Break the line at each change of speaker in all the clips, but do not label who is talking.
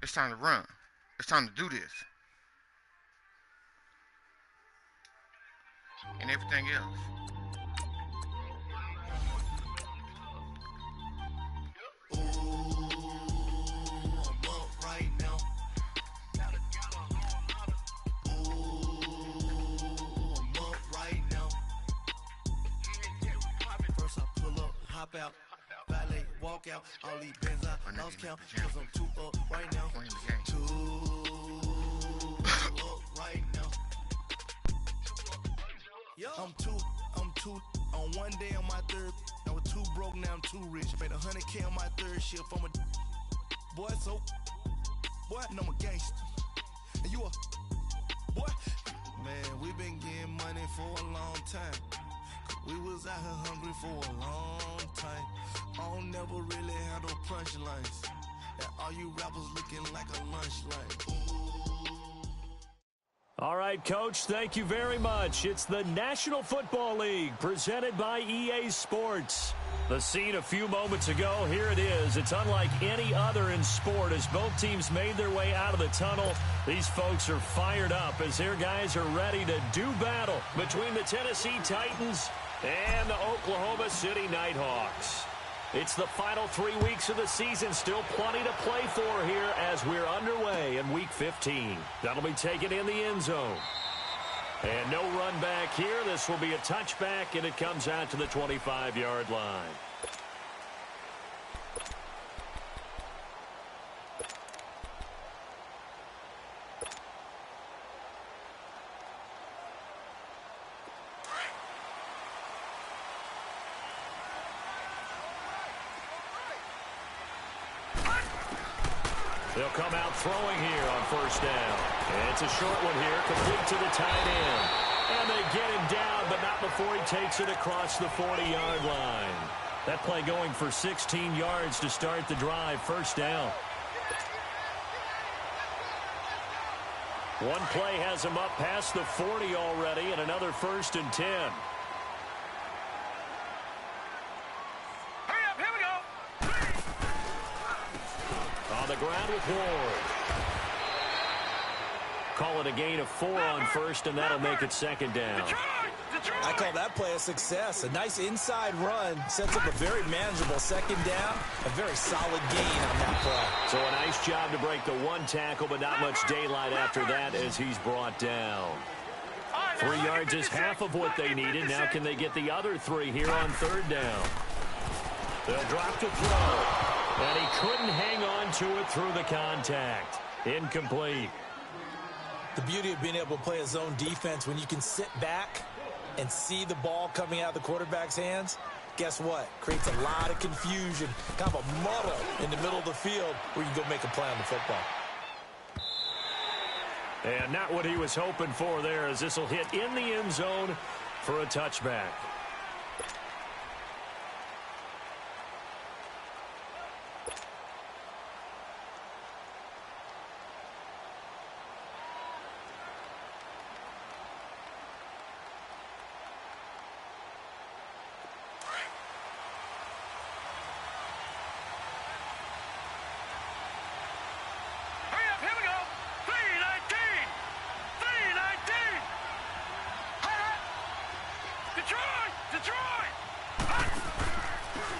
It's time to run. It's time to do this. And everything else.
Hop out, valet, walk out, all these bands I lost count, cause I'm too up right now, too up right now. I'm too, on one day on my third, I was too broke, now I'm too rich, made 100K on my third shift, I'm a boy, so, boy, and I'm a gangster, and you a, boy, man, we been getting money for a long time. We was out here hungry for a long time. I don't never really have no punchlines. And all you rappers looking like a lunch line.
All right, Coach, thank you very much. It's the National Football League presented by EA Sports. The scene a few moments ago, here it is. It's unlike any other in sport as both teams made their way out of the tunnel. These folks are fired up as their guys are ready to do battle between the Tennessee Titans and the Oklahoma City Nighthawks. It's the final 3 weeks of the season. Still plenty to play for here as we're underway in Week 15. That'll be taken in the end zone. And no run back here. This will be a touchback, and it comes out to the 25-yard line. They'll come out throwing here on first down. And it's a short one here, complete to the tight end. And they get him down, but not before he takes it across the 40-yard line. That play going for 16 yards to start the drive, first down. One play has him up past the 40 already, and another 1st and 10. On the ground with Ward. Call it a gain of 4 on first, and that'll make it second down.
I call that play a success. A nice inside run sets up a very manageable second down. A very solid gain on that play.
So a nice job to break the one tackle, but not much daylight after that as he's brought down. 3 yards is half of what they needed. Now can they get the other 3 here on third down? They'll drop to throw. And he couldn't hang on to it through the contact. Incomplete.
The beauty of being able to play a zone defense when you can sit back and see the ball coming out of the quarterback's hands, guess what? Creates a lot of confusion, kind of a muddle in the middle of the field where you can go make a play on the football.
And not what he was hoping for there, as this will hit in the end zone for a touchback.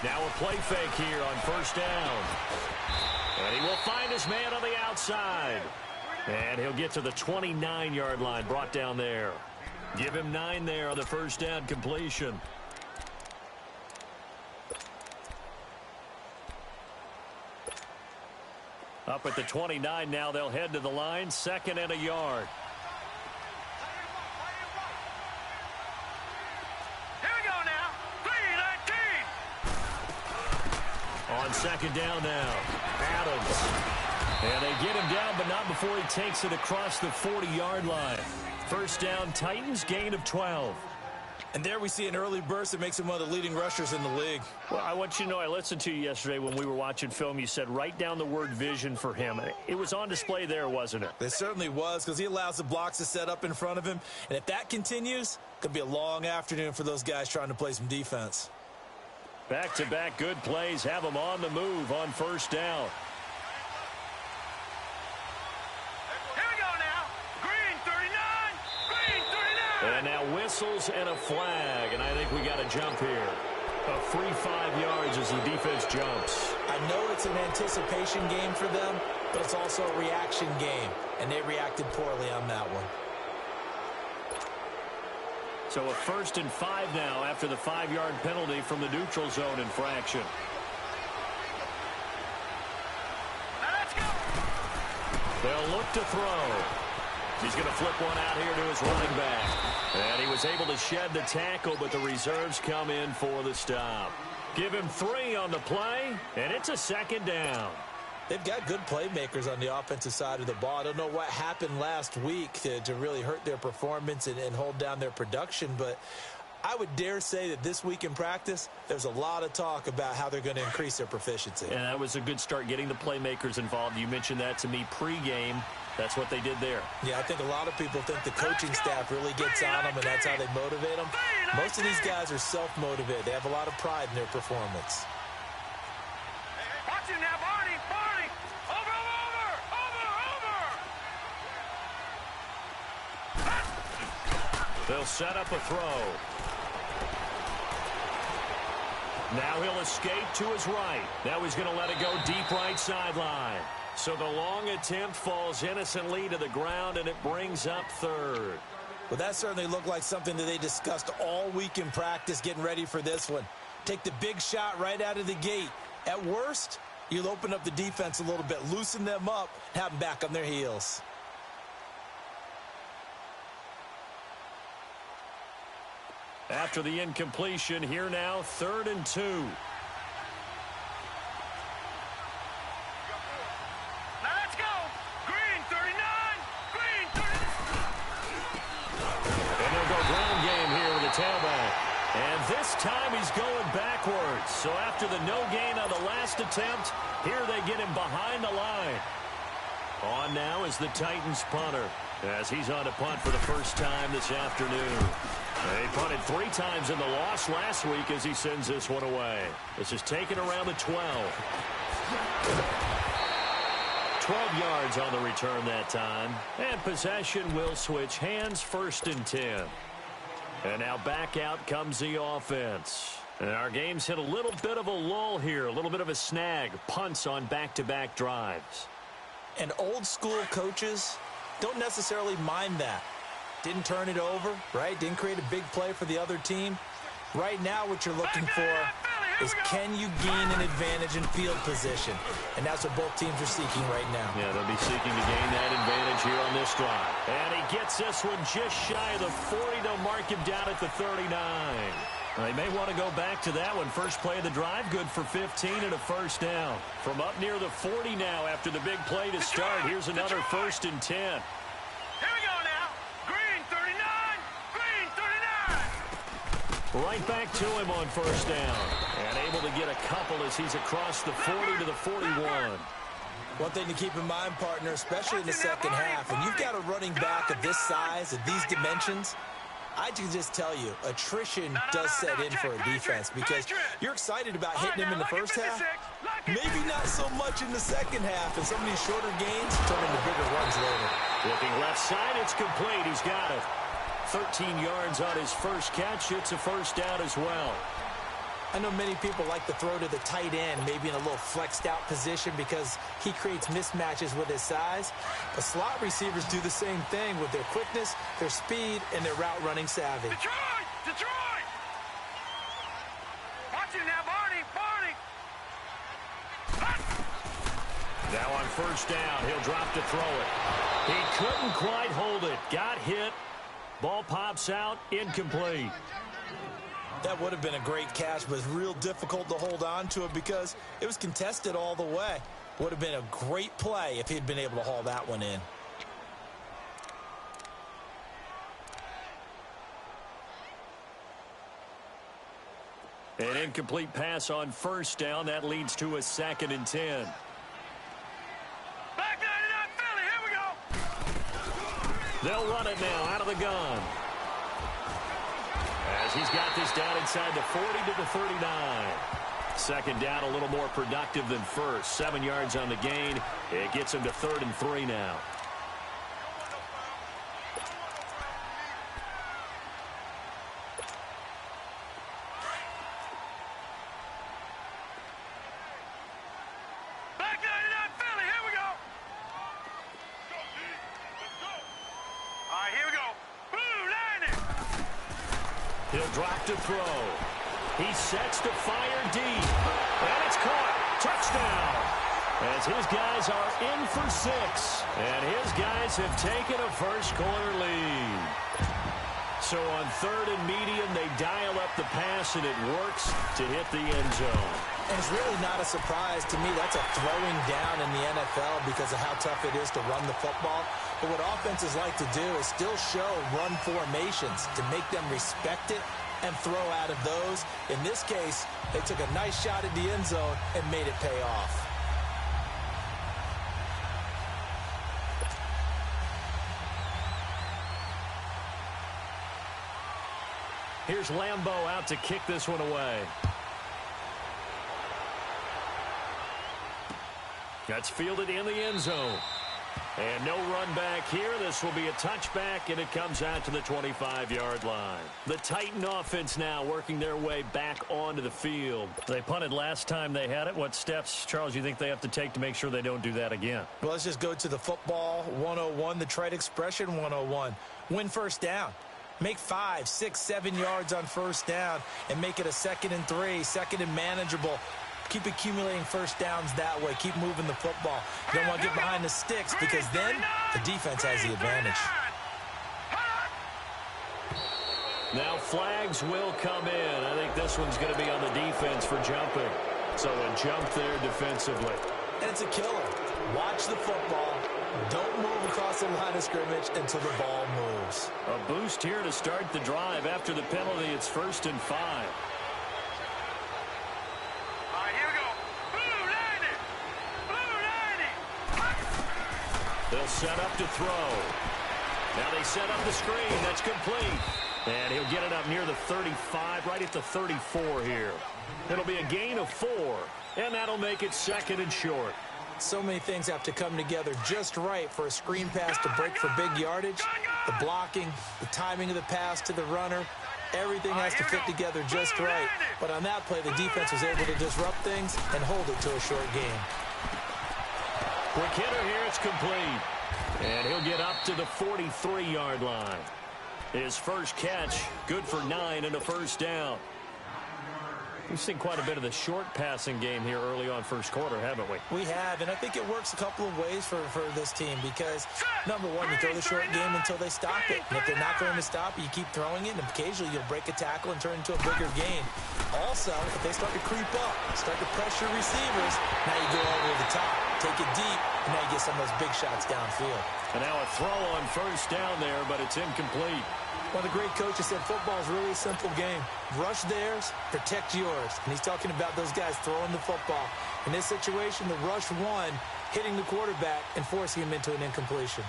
Now a play fake here on first down. And he will find his man on the outside. And he'll get to the 29-yard line, brought down there. Give him 9 there on the first down completion. Up at the 29 now, they'll head to the line, 2nd and a yard. On 2nd down now, Adams. And they get him down, but not before he takes it across the 40-yard line. First down, Titans, gain of 12.
And there we see an early burst that makes him one of the leading rushers in the league.
Well, I want you to know, I listened to you yesterday when we were watching film. You said write down the word vision for him. It was on display there, wasn't it?
It certainly was, because he allows the blocks to set up in front of him. And if that continues, it could be a long afternoon for those guys trying to play some defense.
Back-to-back good plays have them on the move on first down.
Here we go now. Green 39. Green 39.
And now whistles and a flag. And I think we got a jump here. A free 5 yards as the defense jumps.
I know it's an anticipation game for them, but it's also a reaction game. And they reacted poorly on that one.
So a 1st and 5 now after the 5-yard penalty from the neutral zone infraction.
Now let's go.
They'll look to throw. He's going to flip one out here to his running back. And he was able to shed the tackle, but the reserves come in for the stop. Give him 3 on the play, and it's a 2nd down.
They've got good playmakers on the offensive side of the ball. I don't know what happened last week to really hurt their performance and hold down their production, but I would dare say that this week in practice, there's a lot of talk about how they're going to increase their proficiency.
And that was a good start, getting the playmakers involved. You mentioned that to me pregame. That's what they did there.
Yeah, I think a lot of people think the coaching staff really gets on them, and that's how they motivate them. Most of these guys are self-motivated. They have a lot of pride in their performance.
Watch it now, Barney. Barney. Over.
They'll set up a throw. Now he'll escape to his right. Now he's going to let it go deep right sideline. So the long attempt falls innocently to the ground, and it brings up 3rd.
Well, that certainly looked like something that they discussed all week in practice, getting ready for this one. Take the big shot right out of the gate. At worst, you'll open up the defense a little bit, loosen them up, have them back on their heels.
After the incompletion, here now, 3rd and 2.
Now let's go. Green 39. Green 39.
And they'll go ground game here with the tailback. And this time he's going backwards. So after the no gain on the last attempt, here they get him behind the line. On now is the Titans punter, as he's on to punt for the first time this afternoon. He punted 3 times in the loss last week as he sends this one away. This is taken around the 12. 12 yards on the return that time. And possession will switch hands, 1st and 10. And now back out comes the offense. And our game's hit a little bit of a lull here, a little bit of a snag. Punts on back-to-back drives.
And old school coaches don't necessarily mind that. Didn't turn it over, right? Didn't create a big play for the other team. Right now what you're looking for is can you gain an advantage in field position? And that's what both teams are seeking right now.
Yeah, they'll be seeking to gain that advantage here on this drive. And he gets this one just shy of the 40. They'll mark him down at the 39. They may want to go back to that one. First play of the drive, good for 15 and a first down. From up near the 40 now after the big play to start. Here's another 1st and 10.
Here we go now. Green 39. Green 39.
Right back to him on first down. And able to get a couple as he's across the 40 to the 41.
One thing to keep in mind, partner, especially in the second half, when you've got a running back of this size, of these dimensions, I can just tell you, attrition does set in for a defense because you're excited about hitting him in the first half. Maybe not so much in the second half, and some of these shorter gains turn into bigger runs later.
Looking left side, it's complete. He's got it. 13 yards on his first catch. It's a first down as well.
I know many people like to throw to the tight end, maybe in a little flexed out position because he creates mismatches with his size. But slot receivers do the same thing with their quickness, their speed, and their route running savvy.
Detroit! Detroit! Watch it now, Barney! Barney!
Now on first down, he'll drop to throw it. He couldn't quite hold it. Got hit. Ball pops out, incomplete.
That would have been a great catch, but it's real difficult to hold on to it because it was contested all the way. Would have been a great play if he'd been able to haul that one in.
An incomplete pass on first down. That leads to a 2nd and 10.
Back 99 Philly, here we go!
They'll run it now out of the gun. As he's got this down inside the 40 to the 39. Second down a little more productive than first. 7 yards on the gain. It gets him to 3rd and 3 now.
Back 99 Philly, here we go! All right, here we go. Blue landing!
He'll drop to throw. He sets to fire deep. And it's caught. Touchdown. As his guys are in for 6. And his guys have taken a first quarter lead. So on 3rd and medium, they dial up the pass, and it works to hit the end zone.
And it's really not a surprise to me. That's a throwing down in the NFL because of how tough it is to run the football. But what offenses like to do is still show run formations to make them respect it and throw out of those. In this case, they took a nice shot at the end zone and made it pay off.
Here's Lambeau out to kick this one away. That's fielded in the end zone. And no run back here. This will be a touchback, and it comes out to the 25-yard line. The Titan offense now working their way back onto the field. They punted last time they had it. What steps, Charles, you think they have to take to make sure they don't do that again?
Well, let's just go to the football 101, the trite expression 101. Win first down. Make 5, 6, 7 yards on first down and make it a 2nd and 3, 2nd and manageable. Keep accumulating first downs that way. Keep moving the football. You don't want to get behind the sticks because then the defense has the advantage.
Now flags will come in. I think this one's going to be on the defense for jumping. So a jump there defensively.
And it's a killer. Watch the football. Don't move across the line of scrimmage until the ball moves.
A boost here to start the drive. After the penalty, it's 1st and 5.
All right, here we go. Blue landing! Blue landing!
They'll set up to throw. Now they set up the screen. That's complete. And he'll get it up near the 35, right at the 34 here. It'll be a gain of 4, and that'll make it 2nd and short.
So many things have to come together just right for a screen pass to break for big yardage. The blocking, the timing of the pass to the runner, everything has to fit together just right. But on that play, the defense was able to disrupt things and hold it to a short game.
Quick hitter here, it's complete. And he'll get up to the 43-yard line. His first catch, good for 9 and a first down. We've seen quite a bit of the short passing game here early on first quarter, haven't we?
We have, and I think it works a couple of ways for this team because, number one, you throw the short game until they stop it. And if they're not going to stop it, you keep throwing it, and occasionally you'll break a tackle and turn it into a bigger gain. Also, if they start to creep up, start to pressure receivers, now you go over the top, take it deep, and now you get some of those big shots downfield.
And now a throw on first down there, but it's incomplete.
One of the great coaches said football is really a simple game. Rush theirs, protect yours. And he's talking about those guys throwing the football. In this situation, the rush one, hitting the quarterback and forcing him into an incompletion.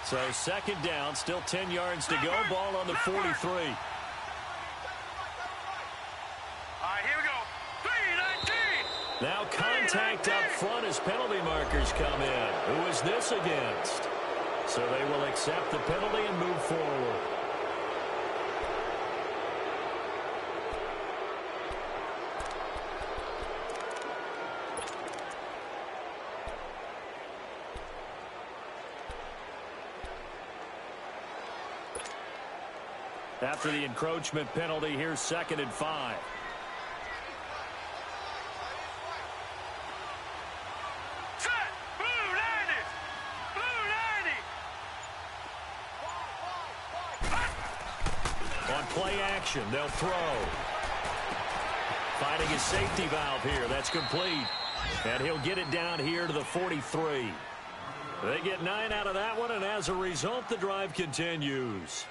So second down, still 10 yards to go. Ball on the 43.
All right, here we go. 3-19.
Now contact up front as penalty markers come in. Who is this against? So they will accept the penalty and move forward. After the encroachment penalty, here's 2nd and 5.
Set. Blue 90. Blue 90.
On play action, they'll throw. Finding his safety valve here. That's complete. And he'll get it down here to the 43. They get 9 out of that one, and as a result, the drive continues.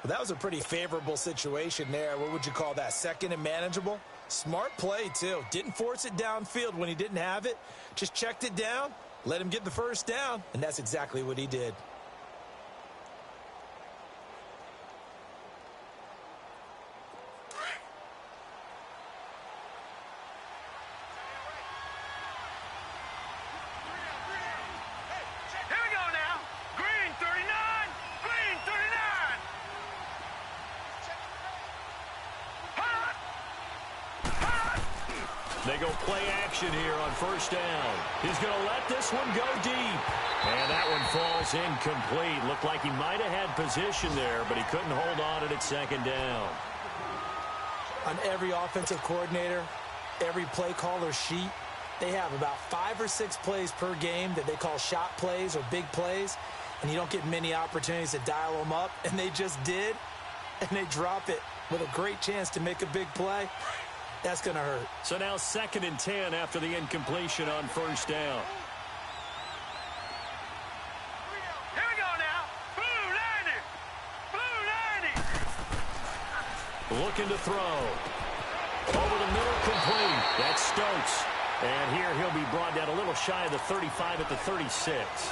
Well, that was a pretty favorable situation there. What would you call that? Second and manageable? Smart play, too. Didn't force it downfield when he didn't have it. Just checked it down, let him get the first down, and that's exactly what he did.
Here we go now. Green 39. Green 39. Hot. Hot.
They go play action here on first down. He's going to let this one go deep. And that one falls incomplete. Looked like he might have had position there, but he couldn't hold on it at second down.
On every offensive coordinator, every play caller sheet, they have about 5 or 6 plays per game that they call shot plays or big plays, and you don't get many opportunities to dial them up, and they just did, and they drop it with a great chance to make a big play. That's going to hurt.
So now 2nd and 10 after the incompletion on first down.
Here we go now. Blue 90. Blue 90.
Looking to throw. Over the middle, complete. That's Stokes. And here he'll be brought down a little shy of the 35 at the 36.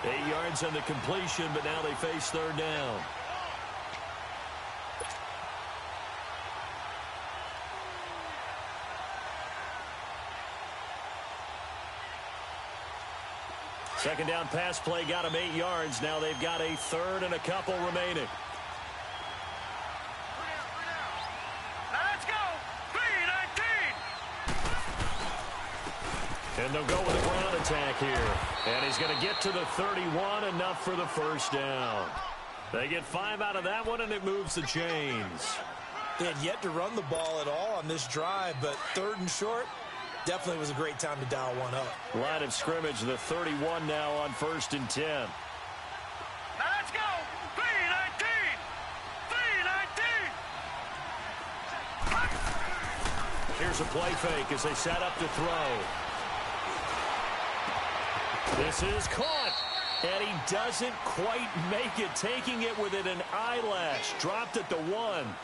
8 yards on the completion, but now they face third down. Second down pass play got him 8 yards. Now they've got a third and a couple remaining.
Now let's go. 3-19.
And they'll go with a ground attack here. And he's going to get to the 31, enough for the first down. They get 5 out of that one, and it moves the chains.
They had yet to run the ball at all on this drive, but 3rd and short, definitely was a great time to dial one up.
Line of scrimmage, the 31 now on 1st and 10.
Now let's go. 3-19. 3-19.
Here's a play fake as they set up to throw. This is caught. And he doesn't quite make it, taking it within an eyelash. Dropped at the 1.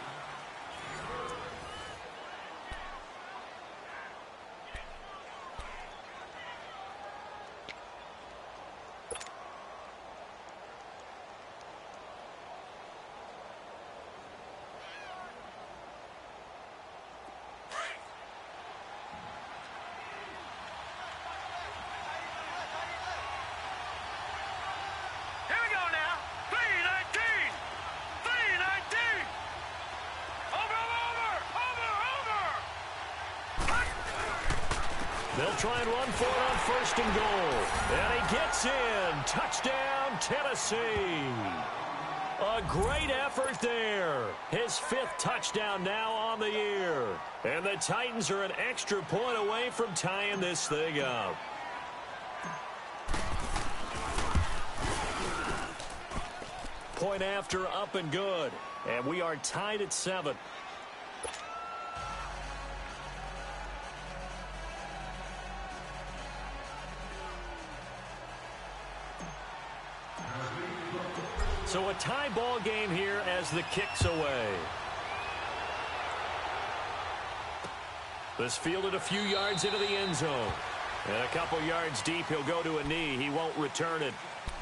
They'll try and run for it on 1st and goal. And he gets in. Touchdown, from Tennessee. A great effort there. His 5th touchdown now on the year. And the Titans are an extra point away from tying this thing up. Point after, up and good. And we are tied at 7. So a tie ball game here as the kick's away. This fielded a few yards into the end zone. And a couple yards deep, he'll go to a knee. He won't return it.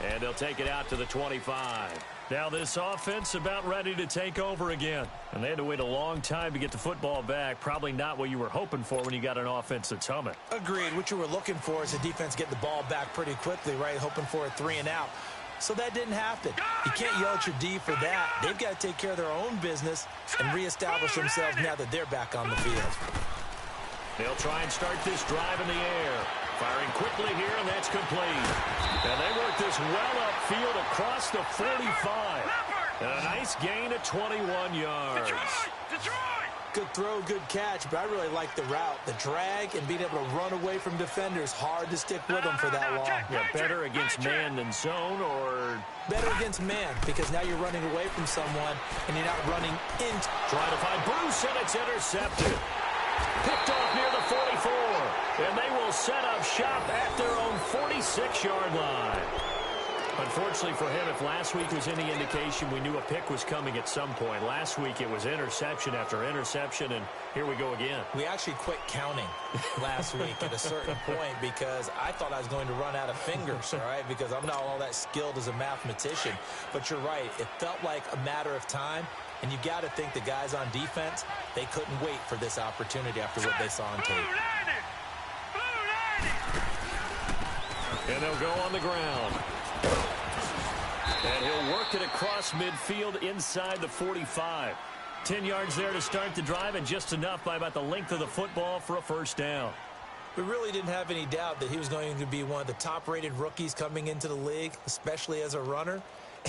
And they'll take it out to the 25. Now this offense about ready to take over again. And they had to wait a long time to get the football back. Probably not what you were hoping for when you got an offense that's humming.
Agreed. What you were looking for is the defense get the ball back pretty quickly, right? Hoping for a 3 and out. So that didn't happen. You can't yell at your D for that. They've got to take care of their own business and reestablish themselves now that they're back on the field.
They'll try and start this drive in the air. Firing quickly here, and that's complete. And they work this well upfield across the 45. And a nice gain of 21 yards.
Detroit!
Good throw, good catch, but I really like the route. The drag and being able to run away from defenders, hard to stick with them for that long.
Yeah, better against man than zone, or
better against man, because now you're running away from someone and you're not running into.
Trying to find Bruce, and it's intercepted. Picked off near the 44, and they will set up shop at their own 46-yard line. Unfortunately for him, if last week was any indication, we knew a pick was coming at some point. Last week it was interception after interception, and here we go again.
We actually quit counting last week at a certain point because I thought I was going to run out of fingers, all right, because I'm not all that skilled as a mathematician. But you're right. It felt like a matter of time, and you got to think the guys on defense, they couldn't wait for this opportunity after what they saw on tape.
And they'll go on the ground. And he'll work it across midfield inside the 45. 10 yards there to start the drive, and just enough by about the length of the football for a first down.
We really didn't have any doubt that he was going to be one of the top-rated rookies coming into the league, especially as a runner.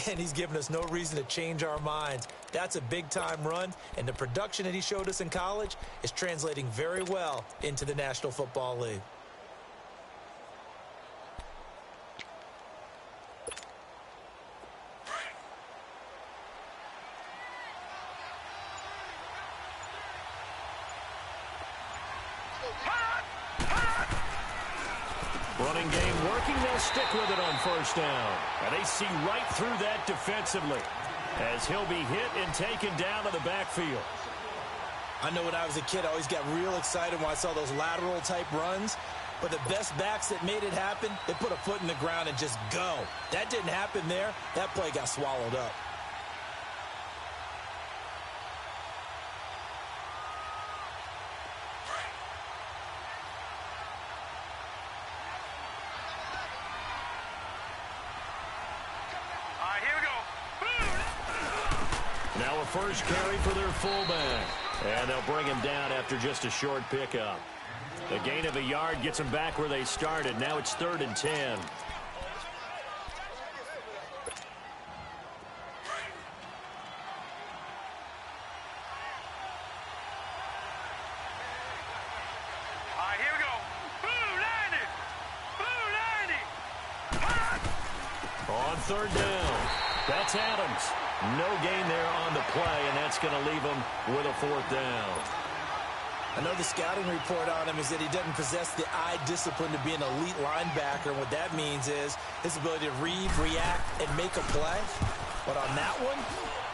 And he's given us no reason to change our minds. That's a big-time run, and the production that he showed us in college is translating very well into the National Football League.
Running game working. They'll stick with it on first down. And they see right through that defensively as he'll be hit and taken down to the backfield.
I know when I was a kid, I always got real excited when I saw those lateral-type runs. But the best backs that made it happen, they put a foot in the ground and just go. That didn't happen there. That play got swallowed up.
Now a first carry for their fullback. And they'll bring him down after just a short pickup. The gain of a yard gets them back where they started. Now it's 3rd and 10.
Here we go. Blue 90.
On 3rd down. That's Adams. No gain there on the play, and that's going to leave him with a 4th down.
I know the scouting report on him is that he doesn't possess the eye discipline to be an elite linebacker. What that means is his ability to read, react, and make a play. But on that one,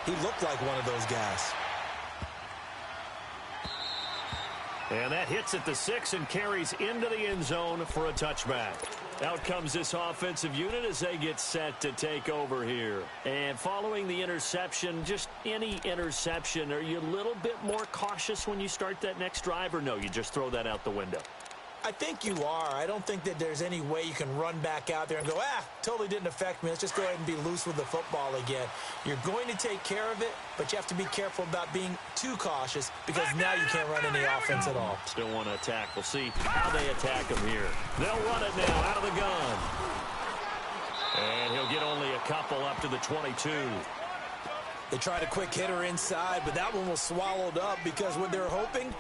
he looked like one of those guys.
And that hits at the 6 and carries into the end zone for a touchback. Out comes this offensive unit as they get set to take over here. And following the interception, just any interception, are you a little bit more cautious when you start that next drive, or no, you just throw that out the window?
I think you are. I don't think that there's any way you can run back out there and go, totally didn't affect me. Let's just go ahead and be loose with the football again. You're going to take care of it, but you have to be careful about being too cautious because now you can't run any offense at all.
Still want to attack. We'll see how they attack them here. They'll run it now out of the gun. And he'll get only a couple up to the 22.
They tried a quick hitter inside, but that one was swallowed up because what they're hoping,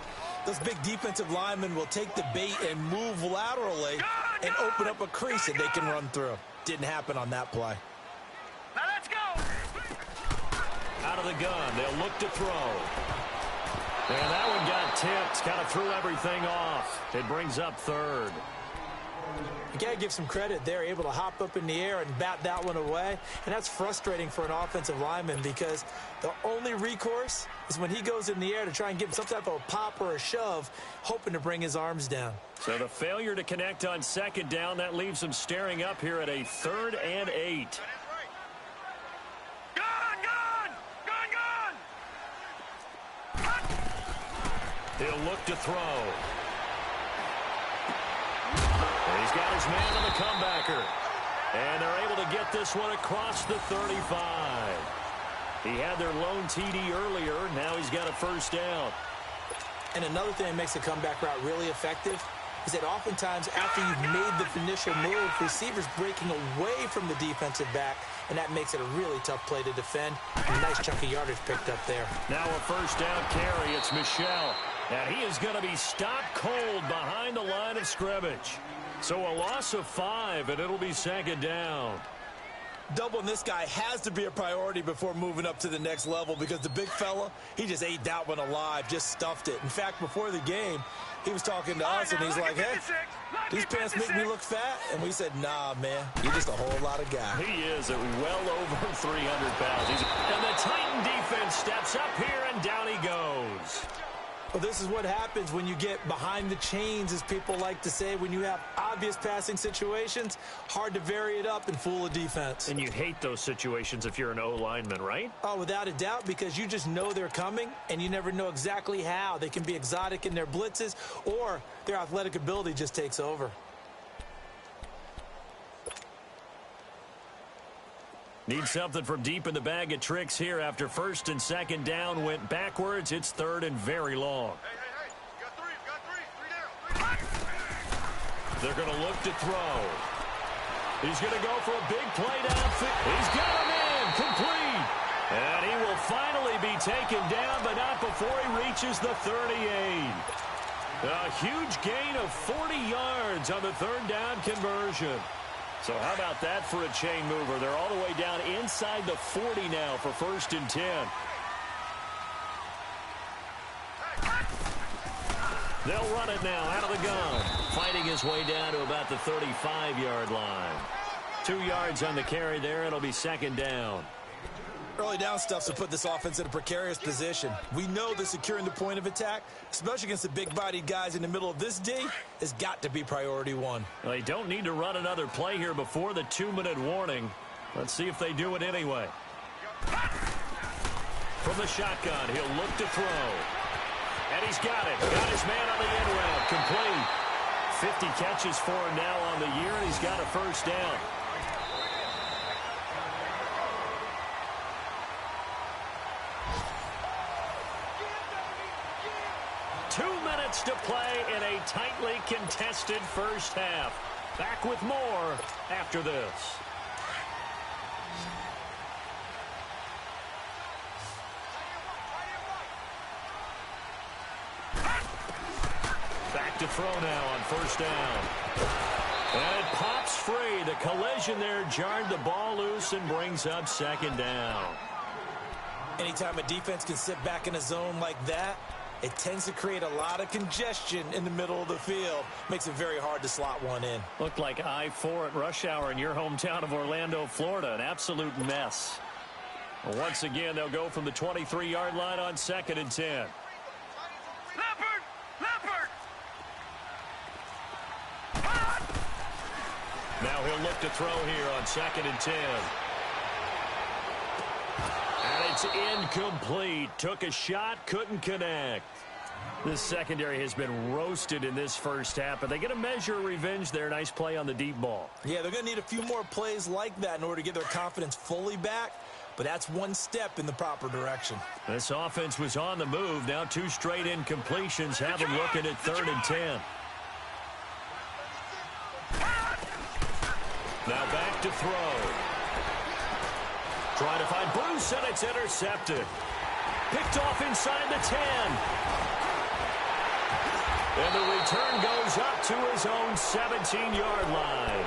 those big defensive linemen will take the bait and move laterally and open up a crease that they can run through. Didn't happen on that play.
Now let's go.
Out of the gun, they'll look to throw. And that one got tipped, kind of threw everything off. It brings up third.
You got to give some credit. They're able to hop up in the air and bat that one away. And that's frustrating for an offensive lineman because the only recourse is when he goes in the air to try and give some type of a pop or a shove, hoping to bring his arms down.
So the failure to connect on second down, that leaves them staring up here at a 3rd and 8. He'll look to throw. And he's got his man on the comebacker. And they're able to get this one across the 35. He had their lone TD earlier. Now he's got a first down.
And another thing that makes the comeback route really effective is that oftentimes after you've made the initial move, receivers breaking away from the defensive back, and that makes it a really tough play to defend. A nice chunk of yardage picked up there.
Now a first down carry. It's Michel. And he is going to be stopped cold behind the line of scrimmage. So a loss of 5, and it'll be second down.
Doubling this guy has to be a priority before moving up to the next level because the big fella, he just ate that one alive, just stuffed it. In fact, before the game, he was talking to us, and he's like, hey, these pants make me look fat? And we said, nah, man, you're just a whole lot of guy.
He is at well over 300 pounds. And the Titan defense steps up here, and down he goes.
Well, this is what happens when you get behind the chains, as people like to say. When you have obvious passing situations, hard to vary it up and fool a defense.
And you hate those situations if you're an O-lineman, right?
Oh, without a doubt, because you just know they're coming, and you never know exactly how. They can be exotic in their blitzes, or their athletic ability just takes over.
Need something from deep in the bag of tricks here after first and second down went backwards. It's 3rd and very long.
Hey. You got three down.
They're going to look to throw. He's going to go for a big play downfield. He's got him in, complete. And he will finally be taken down, but not before he reaches the 38. A huge gain of 40 yards on the 3rd down conversion. So how about that for a chain mover? They're all the way down inside the 40 now for 1st and 10. They'll run it now out of the gun. Fighting his way down to about the 35-yard line. 2 yards on the carry there. It'll be second down.
Early down stuff's to put this offense in a precarious position. We know that securing the point of attack, especially against the big-bodied guys in the middle of this D, has got to be priority 1.
Well, they don't need to run another play here before the 2-minute warning. Let's see if they do it anyway. From the shotgun, he'll look to throw. And he's got it. Got his man on the end route. Complete. 50 catches for him now on the year, and he's got a first down. To play in a tightly contested first half. Back with more after this. Back to throw now on first down. And it pops free. The collision there jarred the ball loose and brings up second down.
Anytime a defense can sit back in a zone like that, it tends to create a lot of congestion in the middle of the field. Makes it very hard to slot one in.
Looked like I-4 at rush hour in your hometown of Orlando, Florida. An absolute mess. Once again, they'll go from the 23-yard line on 2nd and 10.
Leopard!
Now he'll look to throw here on 2nd and 10. And it's incomplete. Took a shot, couldn't connect. This secondary has been roasted in this first half, but they get a measure of revenge there. Nice play on the deep ball.
Yeah, they're going to need a few more plays like that in order to get their confidence fully back, but that's one step in the proper direction.
This offense was on the move. Now 2 straight incompletions have them looking at 3rd and 10. Now back to throw. Trying to find Bruce, and it's intercepted. Picked off inside the 10. And the return goes up to his own 17-yard line.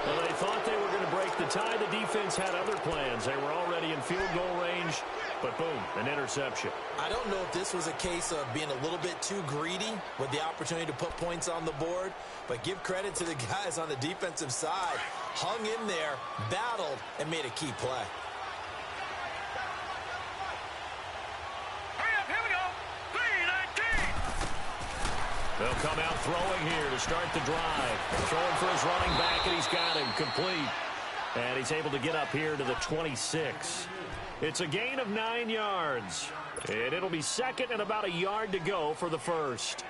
Well, they thought they were going to break the tie. The defense had other plans. They were already in field goal range, but boom, an interception.
I don't know if this was a case of being a little bit too greedy with the opportunity to put points on the board, but give credit to the guys on the defensive side. Hung in there, battled, and made a key play.
Hurry up, here we go. 3:19.
They'll come out throwing here to start the drive. Throwing for his running back, and he's got him complete. And he's able to get up here to the 26. It's a gain of 9 yards. And it'll be second and about a yard to go for the first.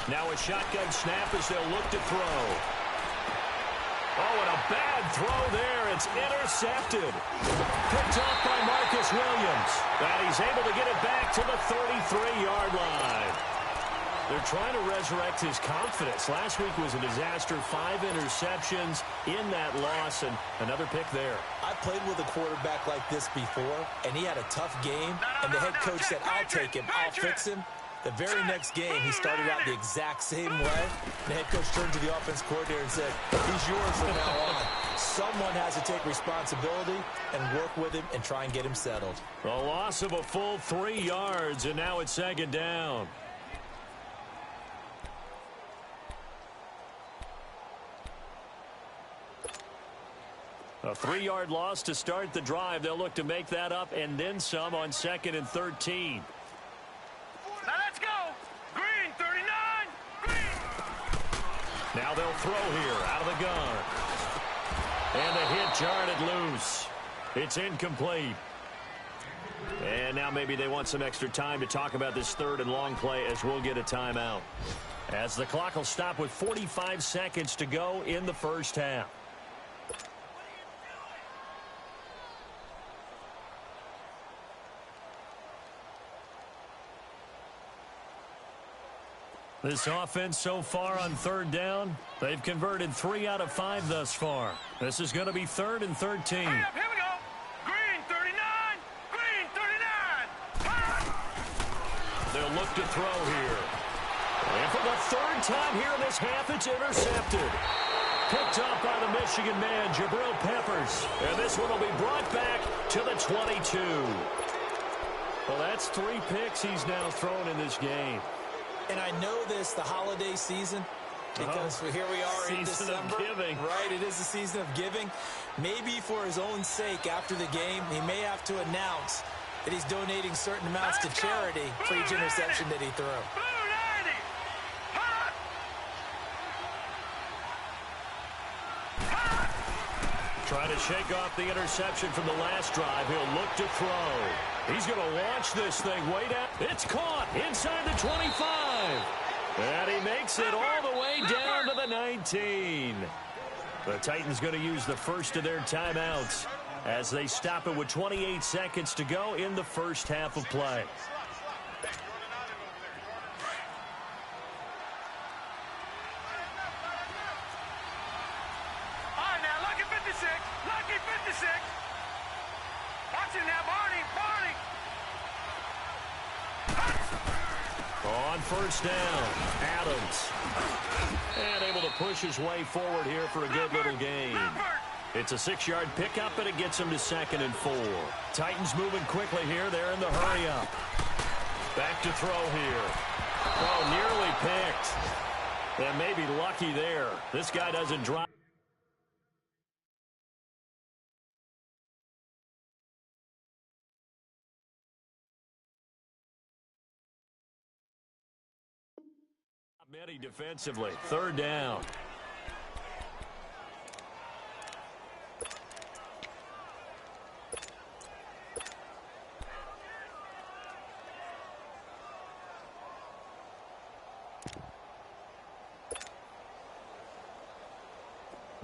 Now a shotgun snap as they'll look to throw. Oh, and a bad throw there. It's intercepted. Picked off by Marcus Williams. And he's able to get it back to the 33-yard line. They're trying to resurrect his confidence. Last week was a disaster. 5 interceptions in that loss, and another pick there.
I played with a quarterback like this before, and he had a tough game, and the head coach said, I'll take him, I'll fix him. The very next game, he started out the exact same way. The head coach turned to the offense coordinator and said, he's yours from now on. Someone has to take responsibility and work with him and try and get him settled.
A loss of a full 3 yards, and now it's second down. A 3-yard loss to start the drive. They'll look to make that up and then some on 2nd and 13.
Now let's go. Green, 39. Green.
Now they'll throw here out of the gun. And the hit jarred it loose. It's incomplete. And now maybe they want some extra time to talk about this 3rd and long play as we'll get a timeout. As the clock will stop with 45 seconds to go in the first half. This offense so far on 3rd down, they've converted 3 out of 5 thus far. This is going to be 3rd and 13.
Hurry up, here we go. Green, 39. Green, 39.
They'll look to throw here. And for the 3rd time here in this half, it's intercepted. Picked up by the Michigan man, Jabril Peppers. And this one will be brought back to the 22. Well, that's 3 picks he's now thrown in this game.
And I know this, the holiday season, because here we are in December.
Season of giving.
Right, it is the season of giving. Maybe for his own sake after the game, he may have to announce that he's donating certain amounts to charity for each interception that he threw.
Blue 90. Hot. Hot.
Trying to shake off the interception from the last drive. He'll look to throw. He's going to launch this thing way down. It's caught inside the 25. And he makes it all the way down to the 19. The Titans going to use the first of their timeouts as they stop it with 28 seconds to go in the first half of play.
All right, now, lucky 56. Lucky 56. Watch it now, Barney. Barney.
On first down, Adams. And able to push his way forward here for a good little gain. It's a 6-yard pickup, and it gets him to 2nd and 4. Titans moving quickly here. They're in the hurry up. Back to throw here. Oh, nearly picked. And maybe lucky there. This guy doesn't drop. Many defensively. 3rd down.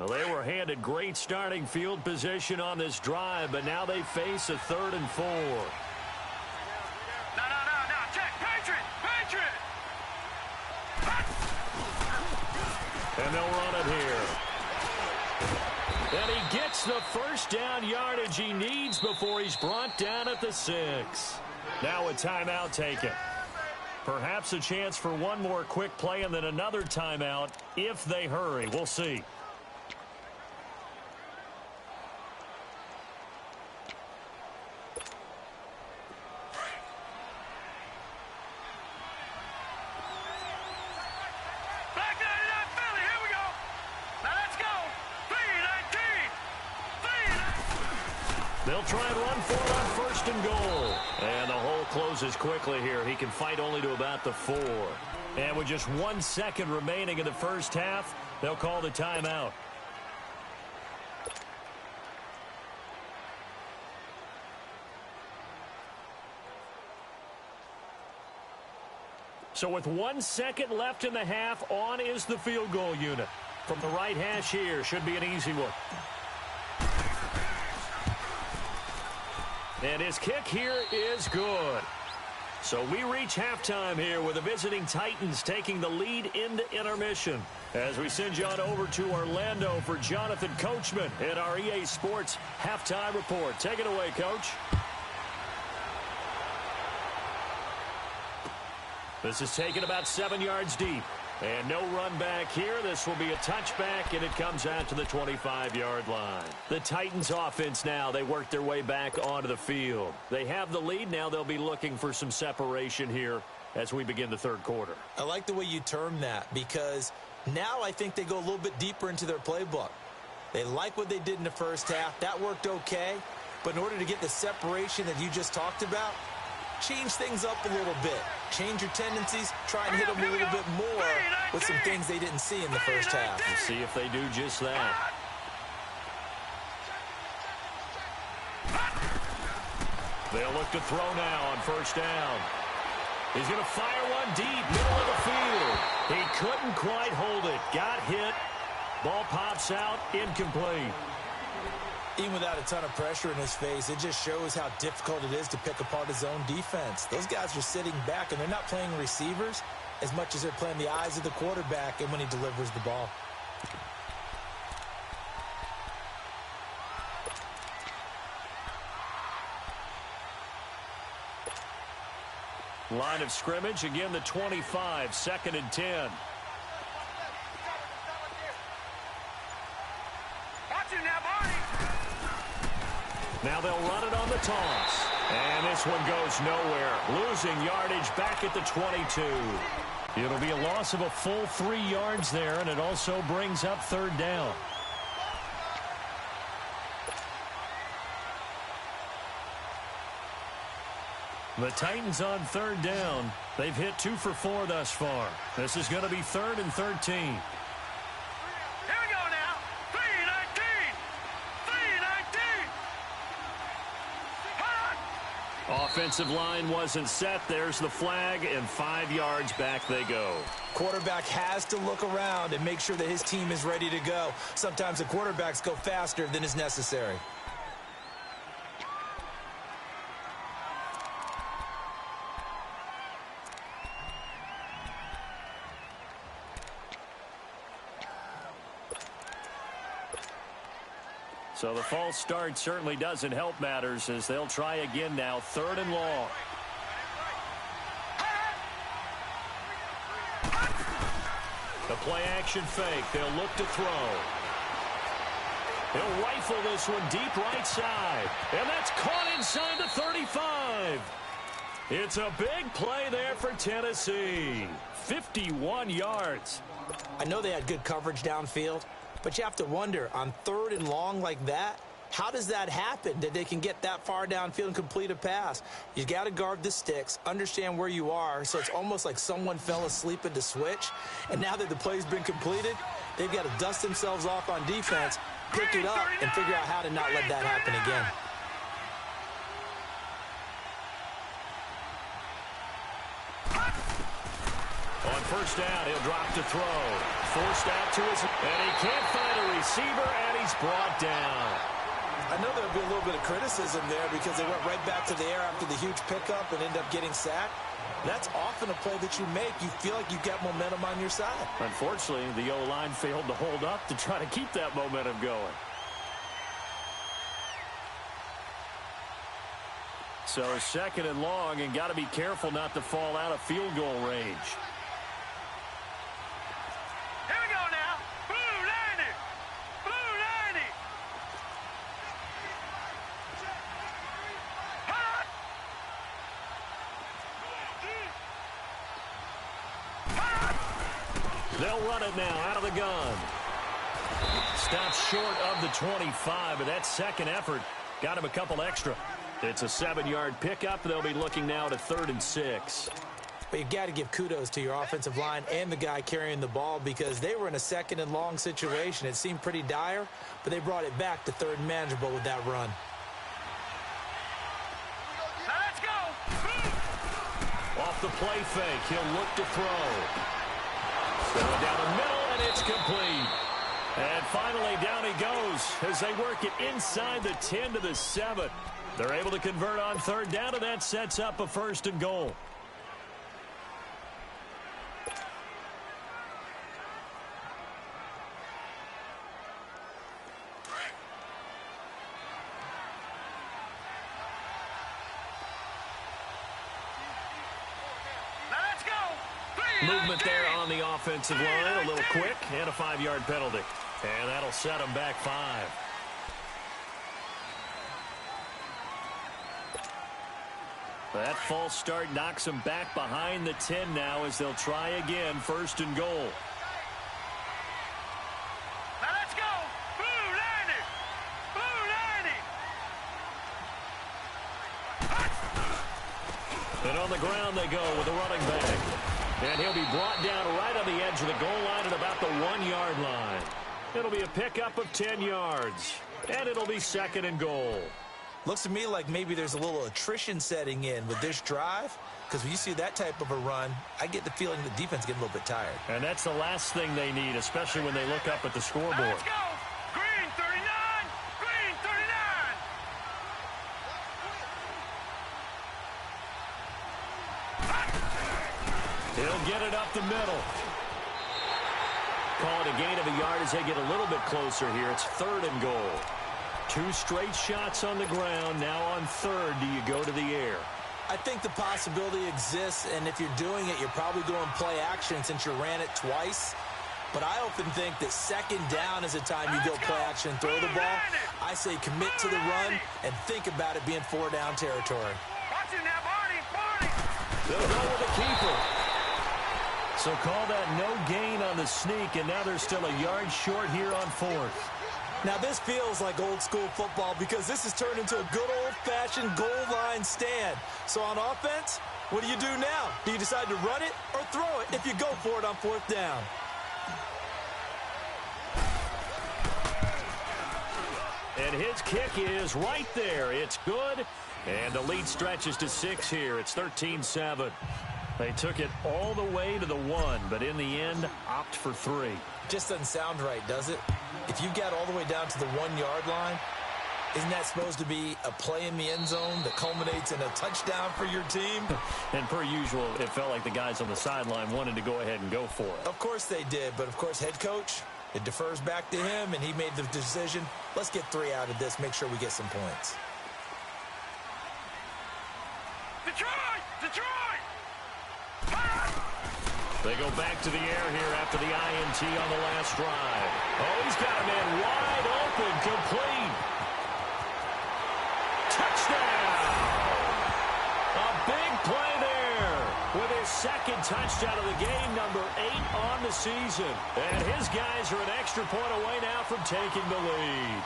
Well, they were handed great starting field position on this drive, but now they face a 3rd and 4.
No. Check. Patriot.
And they'll run it here. And he gets the first down yardage he needs before he's brought down at the 6. Now a timeout taken. Perhaps a chance for one more quick play and then another timeout if they hurry. We'll see. They'll try and run for it on 1st and goal. And the hole closes quickly here. He can fight only to about the 4. And with just 1 second remaining in the first half, they'll call the timeout. So with 1 second left in the half, on is the field goal unit. From the right hash here, should be an easy one. And his kick here is good. So we reach halftime here with the visiting Titans taking the lead into intermission. As we send you on over to Orlando for Jonathan Coachman in our EA Sports Halftime Report. Take it away, Coach. This is taken about 7 yards deep. And no run back here. This will be a touchback, and it comes out to the 25-yard line. The Titans offense now, they work their way back onto the field. They have the lead. Now they'll be looking for some separation here as we begin the 3rd quarter.
I like the way you term that because now I think they go a little bit deeper into their playbook. They like what they did in the first half. That worked okay. But in order to get the separation that you just talked about, change things up a little bit. Change your tendencies. Try and hit them a little bit more with some things they didn't see in the first half.
We'll see if they do just that. They'll look to throw now on 1st down. He's going to fire one deep, middle of the field. He couldn't quite hold it. Got hit. Ball pops out, incomplete.
Even without a ton of pressure in his face, it just shows how difficult it is to pick apart his own defense. Those guys are sitting back, and they're not playing receivers as much as they're playing the eyes of the quarterback and when he delivers the ball.
Line of scrimmage, again the 25, 2nd and 10. Now they'll run it on the toss. And this one goes nowhere. Losing yardage back at the 22. It'll be a loss of a full 3 yards there, and it also brings up 3rd down. The Titans on 3rd down. They've hit 2 for 4 thus far. This is going to be 3rd and 13. Offensive line wasn't set. There's the flag, and 5 yards back they go.
Quarterback has to look around and make sure that his team is ready to go. Sometimes the quarterbacks go faster than is necessary.
So the false start certainly doesn't help matters as they'll try again now, 3rd and long. The play action fake. They'll look to throw. He'll rifle this one deep right side. And that's caught inside the 35. It's a big play there for Tennessee. 51 yards.
I know they had good coverage downfield, but you have to wonder, on 3rd and long like that, how does that happen that they can get that far downfield and complete a pass? You got to guard the sticks, understand where you are, so it's almost like someone fell asleep at the switch, and now that the play's been completed, they've got to dust themselves off on defense, pick it up, and figure out how to not let that happen again. On
1st down, he'll drop to throw. Forced out to his, and he can't find a receiver, and he's brought down.
I know there'll be a little bit of criticism there because they went right back to the air after the huge pickup and end up getting sacked. That's often a play that you make. You feel like you've got momentum on your side.
Unfortunately, the O-line failed to hold up to try to keep that momentum going. So second and long, and got to be careful not to fall out of field goal range.
Here we go now. Blue 90. Blue 90. Hot. Hot.
They'll run it now out of the gun. Stops short of the 25, but that second effort got him a couple extra. It's a 7-yard pickup. They'll be looking now at a 3rd and 6.
But you've got to give kudos to your offensive line and the guy carrying the ball because they were in a 2nd and long situation. It seemed pretty dire, but they brought it back to 3rd and manageable with that run.
Now let's go.
Off the play fake, he'll look to throw. Throw it down the middle, and it's complete. And finally, down he goes as they work it inside the 10 to the 7. They're able to convert on 3rd down, and that sets up a 1st and goal.
Now let's go.
Movement there on the offensive line, a little quick, and a 5-yard penalty. And that'll set them back 5. That false start knocks them back behind the 10 now as they'll try again, 1st and goal.
Now let's go. Blue 90. Blue 90.
And on the ground they go with a running back. And he'll be brought down right on the edge of the goal line at about the 1-yard line. It'll be a pickup of 10 yards. And it'll be 2nd and goal.
Looks to me like maybe there's a little attrition setting in with this drive because when you see that type of a run, I get the feeling the defense getting a little bit tired.
And that's the last thing they need, especially when they look up at the scoreboard.
Now let's go. Green 39. Green 39.
He'll get it up the middle. Call it a gain of a yard as they get a little bit closer here. It's 3rd and goal. 2 straight shots on the ground. Now on 3rd, do you go to the air?
I think the possibility exists, and if you're doing it, you're probably going play action since you ran it twice. But I often think that 2nd down is a time you go play action and throw the ball. I say commit to the run and think about it being 4-down territory.
Watch it now, Barney. Barney.
They'll go with the keeper. So call that no gain on the sneak, and now they're still a yard short here on 4th.
Now, this feels like old-school football because this has turned into a good old-fashioned goal line stand. So on offense, what do you do now? Do you decide to run it or throw it if you go for it on 4th down?
And his kick is right there. It's good, and the lead stretches to 6 here. It's 13-7. They took it all the way to the 1, but in the end, opt for 3.
Just doesn't sound right, does it? If you got all the way down to the 1-yard line, isn't that supposed to be a play in the end zone that culminates in a touchdown for your team?
And per usual, it felt like the guys on the sideline wanted to go ahead and go for it.
Of course they did, but of course head coach, it defers back to him, and he made the decision. Let's get 3 out of this, make sure we get some points.
Detroit! Detroit!
They go back to the air here after the INT on the last drive. Oh, he's got a man wide open, complete. Touchdown! A big play there with his 2nd touchdown of the game, number 8 on the season. And his guys are an extra point away now from taking the lead.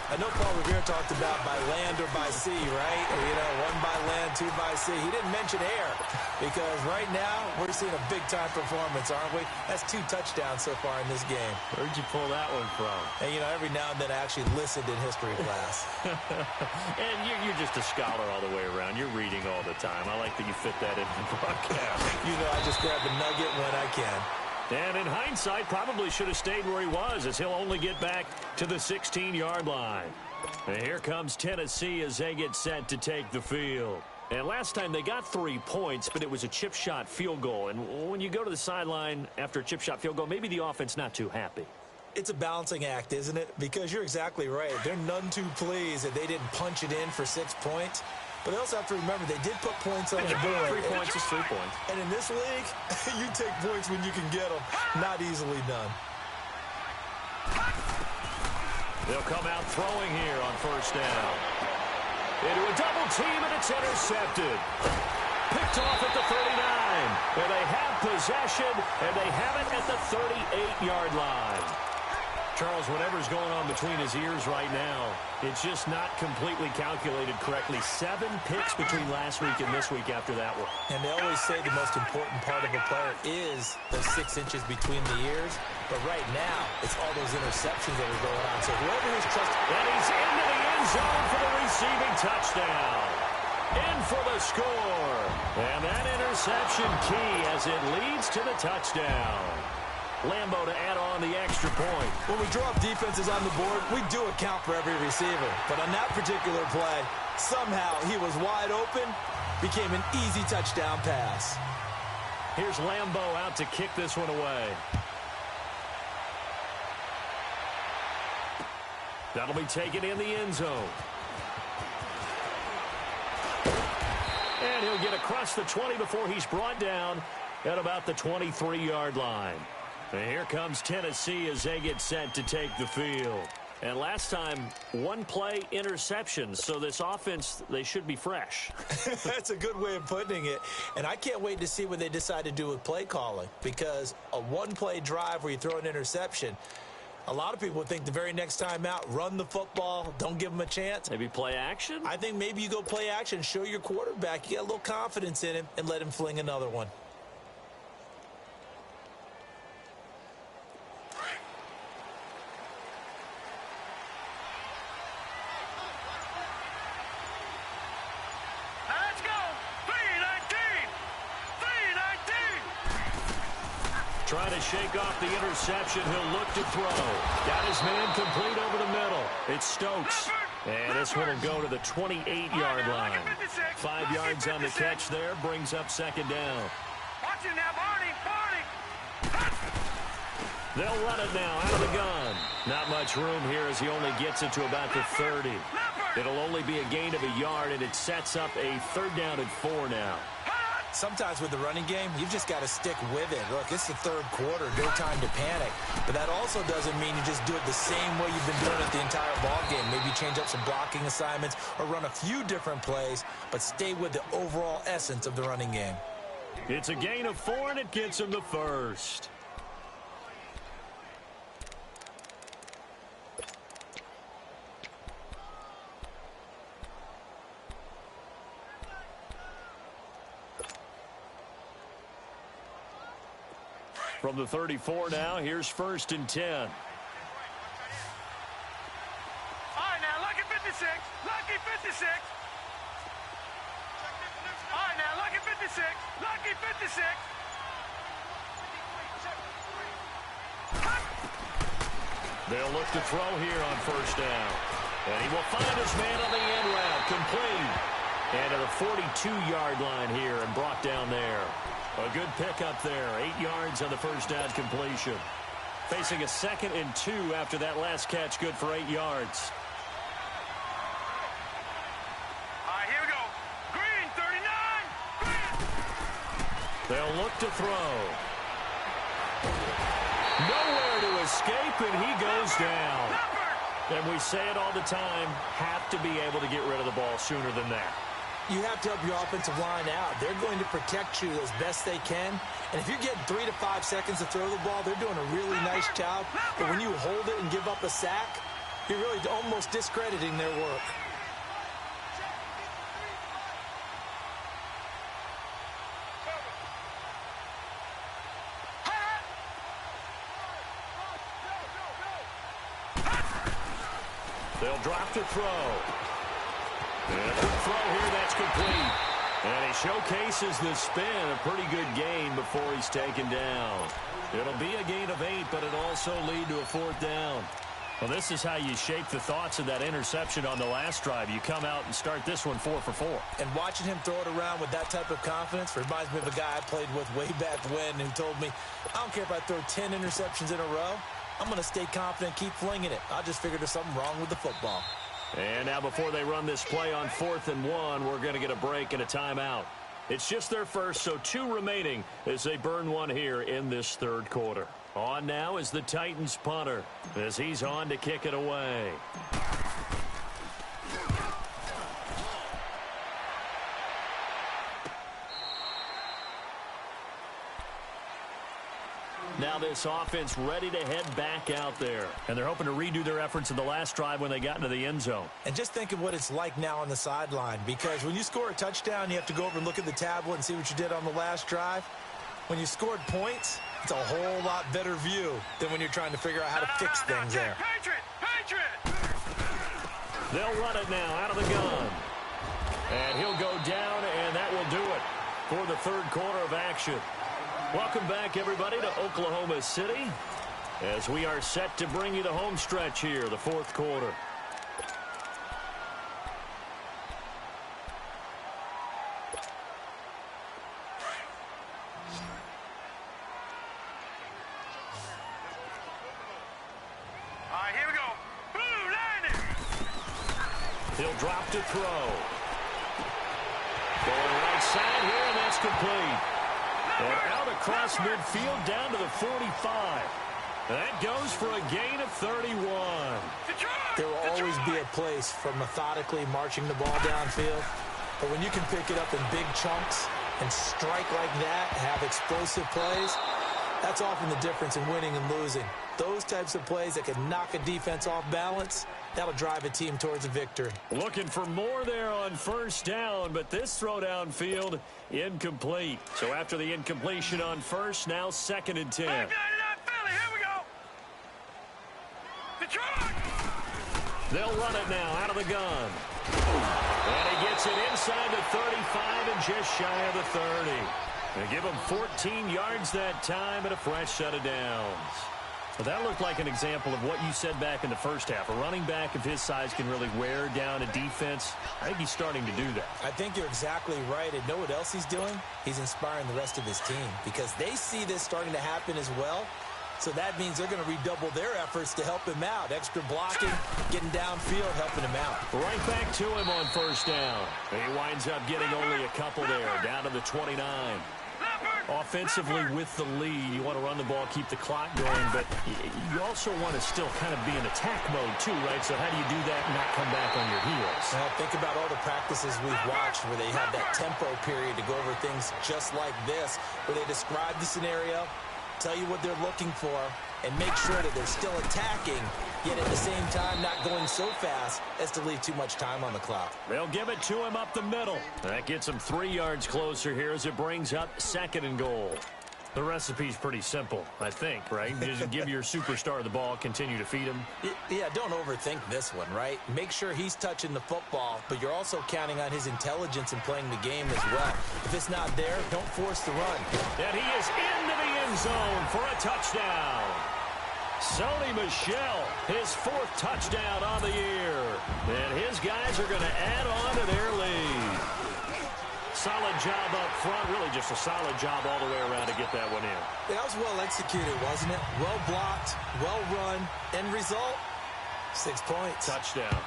I know Paul Revere talked about by land or by sea, right? You know, 1 by land, 2 by sea. He didn't mention air because right now we're seeing a big-time performance, aren't we? That's 2 touchdowns so far in this game.
Where'd you pull that one from?
And, you know, every now and then I actually listened in history class.
And you're just a scholar all the way around. You're reading all the time. I like that you fit that in the broadcast.
You know, I just grab a nugget when I can.
And in hindsight, probably should have stayed where he was, as he'll only get back to the 16-yard line. And here comes Tennessee as they get set to take the field. And last time they got 3 points, but it was a chip shot field goal. And when you go to the sideline after a chip shot field goal, maybe the offense not too happy.
It's a balancing act, isn't it? Because you're exactly right. They're none too pleased that they didn't punch it in for 6 points. But they also have to remember they did put points on the board.
3 points is 3 points.
And in this league, you take points when you can get them. Not easily done.
They'll come out throwing here on first down. Into a double team, and it's intercepted. Picked off at the 39. Well, they have possession, and they have it at the 38-yard line. Charles, whatever's going on between his ears right now, it's just not completely calculated correctly. 7 picks between last week and this week after that one.
And they always say the most important part of a player is the 6 inches between the ears. But right now, it's all those interceptions that are going on. So whoever is trusted...
And he's into the end zone for the receiving touchdown. In for the score. And that interception key as it leads to the touchdown. Lambo to add on the extra point.
When we draw up defenses on the board, we do account for every receiver. But on that particular play, somehow he was wide open, became an easy touchdown pass.
Here's Lambo out to kick this one away. That'll be taken in the end zone. And he'll get across the 20 before he's brought down at about the 23-yard line. And here comes Tennessee as they get set to take the field. And last time, 1 play interception. So this offense, they should be fresh.
That's a good way of putting it. And I can't wait to see what they decide to do with play calling. Because a 1-play drive where you throw an interception, a lot of people would think the very next time out, run the football, don't give them a chance.
Maybe play action?
I think maybe you go play action, show your quarterback, you get a little confidence in him, and let him fling another one.
Let's go. 319. 319.
Trying to shake off the interception. He'll look to throw. Got his man complete over the middle. It's Stokes. And this one will go to the 28-yard line. 5 yards on the catch there. Brings up second down.
Watch it now, Barney.
They'll run it now out of the gun. Not much room here as he only gets it to about the 30. It'll only be a gain of a yard, and it sets up a 3rd down and 4 now.
Sometimes with the running game, you've just got to stick with it. Look, it's the 3rd quarter, no time to panic. But that also doesn't mean you just do it the same way you've been doing it the entire ball game. Maybe change up some blocking assignments or run a few different plays, but stay with the overall essence of the running game.
It's a gain of 4, and it gets him the first. From the 34 now, here's 1st and 10.
All right, now, lucky 56. Lucky 56. All right, now, lucky 56. Lucky 56.
They'll look to throw here on 1st down. And he will find his man on the end route, complete. And to the 42-yard line here and brought down there. A good pickup there, 8 yards on the 1st down completion. Facing a 2nd and 2 after that last catch, good for 8 yards.
All right, here we go. Green, 39. Green.
They'll look to throw. Nowhere to escape, and he goes down. And we say it all the time, have to be able to get rid of the ball sooner than that.
You have to help your offensive line out. They're going to protect you as best they can. And if you're getting 3 to 5 seconds to throw the ball, they're doing a really nice job. But when you hold it and give up a sack, you're really almost discrediting their work.
They'll drop to throw. And the throw here, that's complete. And he showcases the spin, a pretty good gain before he's taken down. It'll be a gain of 8, but it'll also lead to a 4th down. Well, this is how you shape the thoughts of that interception on the last drive. You come out and start this one 4 for 4.
And watching him throw it around with that type of confidence reminds me of a guy I played with way back when who told me, I don't care if I throw 10 interceptions in a row. I'm going to stay confident, keep flinging it. I just figured there's something wrong with the football.
And now before they run this play on 4th and 1, we're going to get a break and a timeout. It's just their first, so 2 remaining as they burn one here in this 3rd quarter. On now is the Titans punter as he's on to kick it away. Now this offense ready to head back out there. And they're hoping to redo their efforts in the last drive when they got into the end zone.
And just think of what it's like now on the sideline, because when you score a touchdown, you have to go over and look at the tablet and see what you did on the last drive. When you scored points, it's a whole lot better view than when you're trying to figure out how to fix things there.
Patriot!
They'll run it now out of the gun. And he'll go down, and that will do it for the 3rd quarter of action. Welcome back, everybody, to Oklahoma City as we are set to bring you the home stretch here, the 4th quarter. He'll drop to throw. Going right side here, and that's complete. And out across midfield down to the 45. That goes for a gain of 31.
There will always be a place for methodically marching the ball downfield. But when you can pick it up in big chunks and strike like that, have explosive plays, that's often the difference in winning and losing. Those types of plays that can knock a defense off balance, that'll drive a team towards a victory.
Looking for more there on 1st down, but this throw downfield incomplete. So after the incompletion on 1st, now 2nd and 10. They'll run it now out of the gun. And he gets it inside the 35 and just shy of the 30. They give him 14 yards that time and a fresh set of downs. Well, that looked like an example of what you said back in the 1st half. A running back of his size can really wear down a defense. I think he's starting to do that.
I think you're exactly right. And know what else he's doing? He's inspiring the rest of his team because they see this starting to happen as well. So that means they're going to redouble their efforts to help him out. Extra blocking, getting downfield, helping him out.
Right back to him on 1st down. He winds up getting only a couple there, down to the 29. Offensively with the lead, you want to run the ball, keep the clock going, but you also want to still kind of be in attack mode too, right? So how do you do that and not come back on your heels?
Well, think about all the practices we've watched where they have that tempo period to go over things just like this, where they describe the scenario, tell you what they're looking for, and make sure that they're still attacking, yet at the same time not going so fast as to leave too much time on the clock.
They'll give it to him up the middle. That gets him 3 yards closer here as it brings up 2nd and goal. The recipe's pretty simple, I think, right? Just give your superstar the ball, continue to feed him.
Yeah, don't overthink this one, right? Make sure he's touching the football, but you're also counting on his intelligence in playing the game as well. If it's not there, don't force the run.
And he is into the end zone for a touchdown. Sony Michel, his 4th touchdown on the year. And his guys are going to add on to their lead. Solid job up front, really just a solid job all the way around to get that one in.
That was well executed, wasn't it? Well blocked, well run. End result, 6 points.
Touchdown.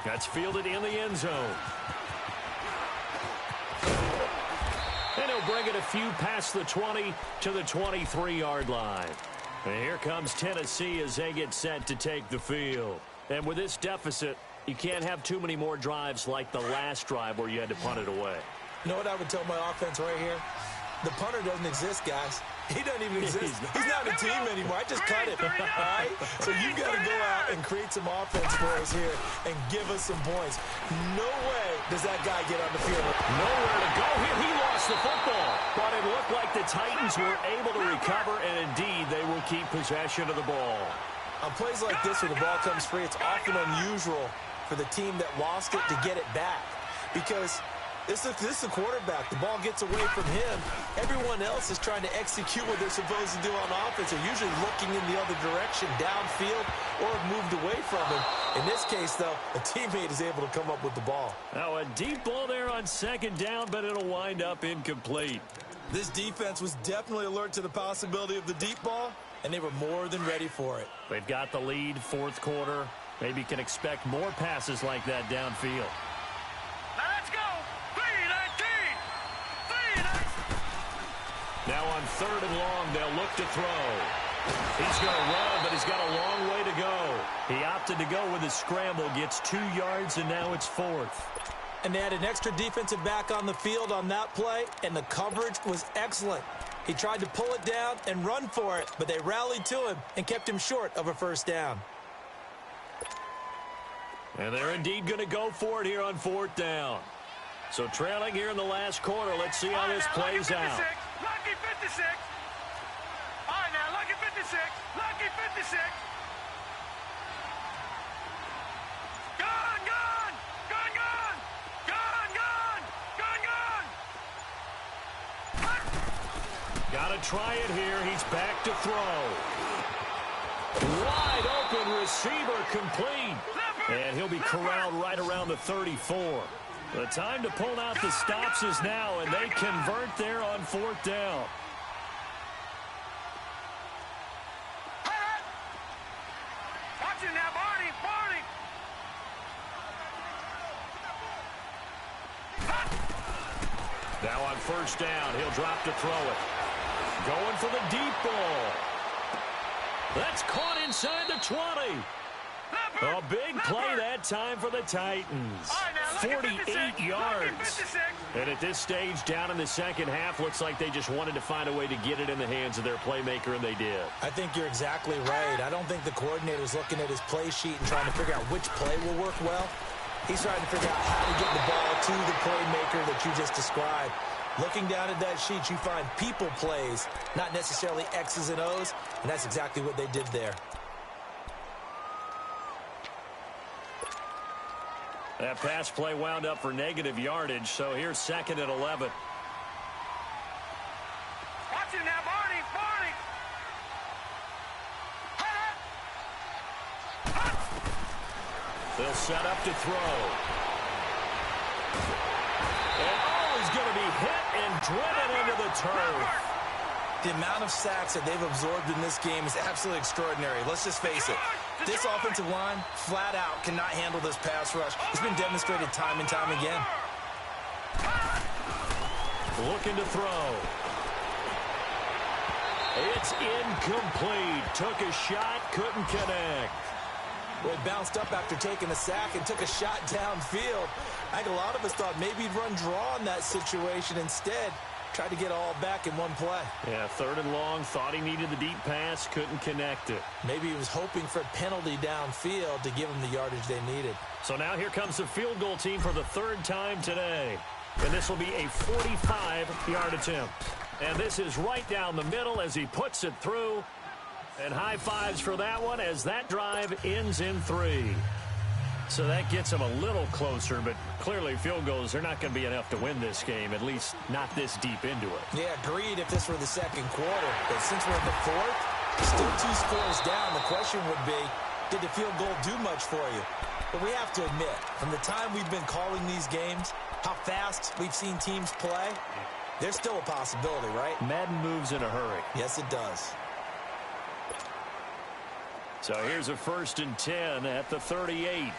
That's fielded in the end zone. And he'll bring it a few past the 20 to the 23-yard line. And here comes Tennessee as they get set to take the field. And with this deficit, you can't have too many more drives like the last drive where you had to punt it away.
You know what I would tell my offense right here? The punter doesn't exist, guys. He doesn't even exist. He's not a team anymore. I just cut him, all right? So you've got to go out and create some offense for us here and give us some points. No way does that guy get on the field.
Nowhere to go here. He lost the football. But it looked like the Titans were able to recover, and indeed they will keep possession of the ball.
On plays like this where the ball comes free, it's often unusual for the team that lost it to get it back because This is a quarterback. The ball gets away from him. Everyone else is trying to execute what they're supposed to do on offense. They're usually looking in the other direction, downfield, or have moved away from him. In this case, though, a teammate is able to come up with the ball.
Now a deep ball there on second down, but it'll wind up incomplete.
This defense was definitely alert to the possibility of the deep ball, and they were more than ready for it.
They've got the lead, fourth quarter. Maybe can expect more passes like that downfield.
Now let's go. 3-19. 3-19.
Now on third and long, they'll look to throw. He's going to run, but he's got a long way to go. He opted to go with a scramble, gets 2 yards, and now it's fourth.
And they had an extra defensive back on the field on that play, and the coverage was excellent. He tried to pull it down and run for it, but they rallied to him and kept him short of a first down.
And they're indeed going to go for it here on fourth down. So trailing here in the last quarter, let's see how this plays out.
Lucky 56. All right, now, lucky 56. Lucky 56. Gone, gone. Gone, gone. Gone, gone. Gone, gone.
Got to try it here. He's back to throw. Wide open receiver complete. And he'll be corralled right around the 34. The time to pull out the stops is now, and they convert there on fourth down.
Watch it now, Barney.
Now on first down, he'll drop to throw it. Going for the deep ball. That's caught inside the 20. A big play that time for the Titans. 48 yards. And at this stage, down in the second half, looks like they just wanted to find a way to get it in the hands of their playmaker, and they did.
I think you're exactly right. I don't think the coordinator's looking at his play sheet and trying to figure out which play will work well. He's trying to figure out how to get the ball to the playmaker that you just described. Looking down at that sheet, you find people plays, not necessarily X's and O's, and that's exactly what they did there.
That pass play wound up for negative yardage, so here's second and 11.
Watch it now, Barney.
They'll set up to throw. And he's going to be hit and driven into the turf.
The amount of sacks that they've absorbed in this game is absolutely extraordinary. Let's just face it. This offensive line, flat out, cannot handle this pass rush. It's been demonstrated time and time again.
Looking to throw. It's incomplete. Took a shot, couldn't connect.
Well, he bounced up after taking a sack and took a shot downfield. I think a lot of us thought maybe he'd run draw in that situation. Instead, tried to get all back in one play.
Yeah, third and long, thought he needed the deep pass, couldn't connect it.
Maybe he was hoping for a penalty downfield to give him the yardage they needed.
So now here comes the field goal team for the third time today. And this will be a 45-yard attempt. And this is right down the middle as he puts it through. And high fives for that one as that drive ends in 3. So that gets them a little closer, but clearly field goals are not going to be enough to win this game, at least not this deep into it.
Yeah, agreed if this were the second quarter. But since we're in the fourth, still 2 scores down, the question would be, did the field goal do much for you? But we have to admit, from the time we've been calling these games, how fast we've seen teams play, there's still a possibility, right?
Madden moves in a hurry.
Yes, it does.
So here's a 1st and 10 at the 38.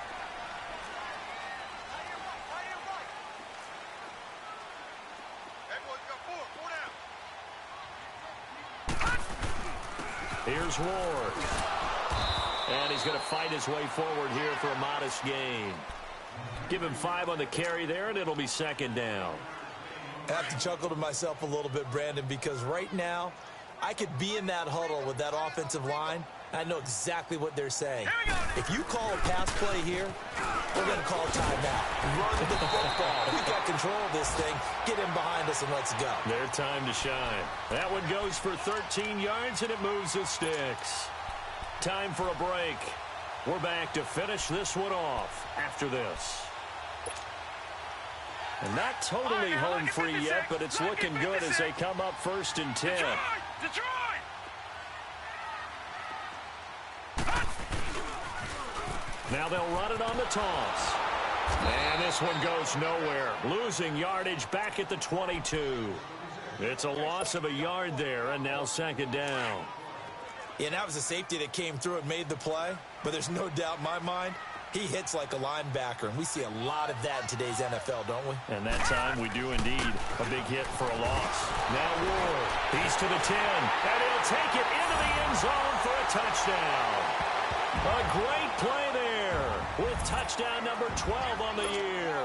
Here's Ward. And he's going to fight his way forward here for a modest gain. Give him 5 on the carry there, and it'll be second down.
I have to chuckle to myself a little bit, Brandon, because right now, I could be in that huddle with that offensive line. I know exactly what they're saying. If you call a pass play here, we're going to call timeout. Run the football. We've got control of this thing. Get him behind us and let's go.
Their time to shine. That one goes for 13 yards, and it moves the sticks. Time for a break. We're back to finish this one off after this. And not totally home free yet, but it's looking good as they come up 1st and 10.
Detroit!
Now they'll run it on the toss. And this one goes nowhere. Losing yardage back at the 22. It's a loss of a yard there, and now 2nd down.
Yeah, that was a safety that came through and made the play, but there's no doubt in my mind he hits like a linebacker, and we see a lot of that in today's NFL, don't we?
And that time we do indeed. A big hit for a loss. Now Ward. He's to the 10, and he'll take it into the end zone for a touchdown. A great play there with touchdown number 12 on the year.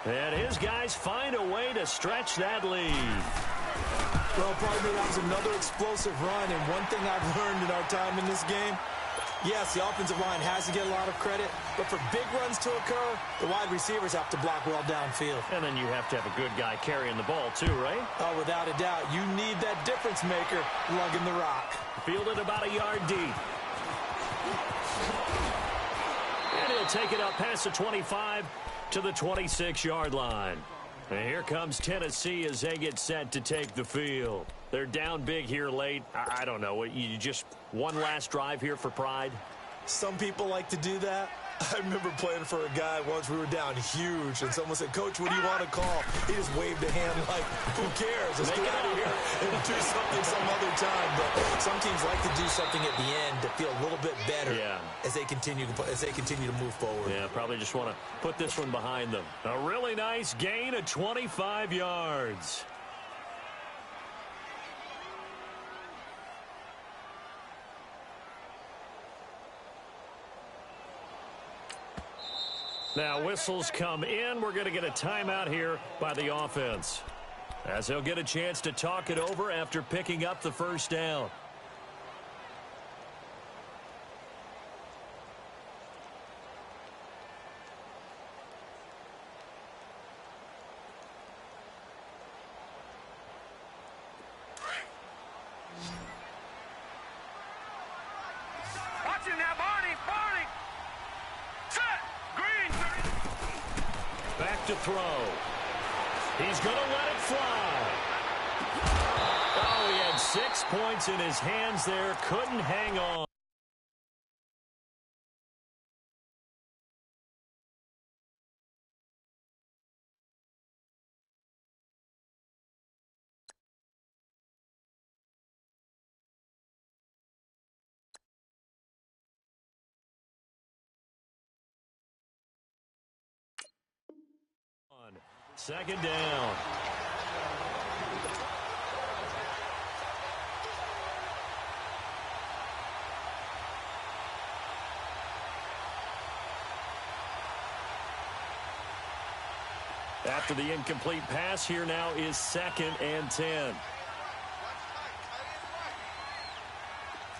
And his guys find a way to stretch that lead.
Well, partner, that was another explosive run, and one thing I've learned in our time in this game, yes, the offensive line has to get a lot of credit, but for big runs to occur, the wide receivers have to block well downfield.
And then you have to have a good guy carrying the ball too, right?
Oh, without a doubt. You need that difference maker lugging the rock.
Fielded about a yard deep. And he'll take it up past the 25 to the 26-yard line. And here comes Tennessee as they get set to take the field. They're down big here late. I don't know. You just one last drive here for pride?
Some people like to do that. I remember playing for a guy once. We were down huge, and someone said, "Coach, what do you want to call?" He just waved a hand like, "Who cares? Let's get out of here and do something some other time." But some teams like to do something at the end to feel a little bit better as they continue to move forward.
Yeah, probably just want to put this one behind them. A really nice gain of 25 yards. Now whistles come in. We're going to get a timeout here by the offense, as they'll get a chance to talk it over after picking up the 1st down.
Watch him now, Barney! Barney! Set! Green!
Back to throw. He's going to let it fly. Oh, he had 6 points in his hands there. Couldn't hang on. Second down. After the incomplete pass, here now is 2nd and 10.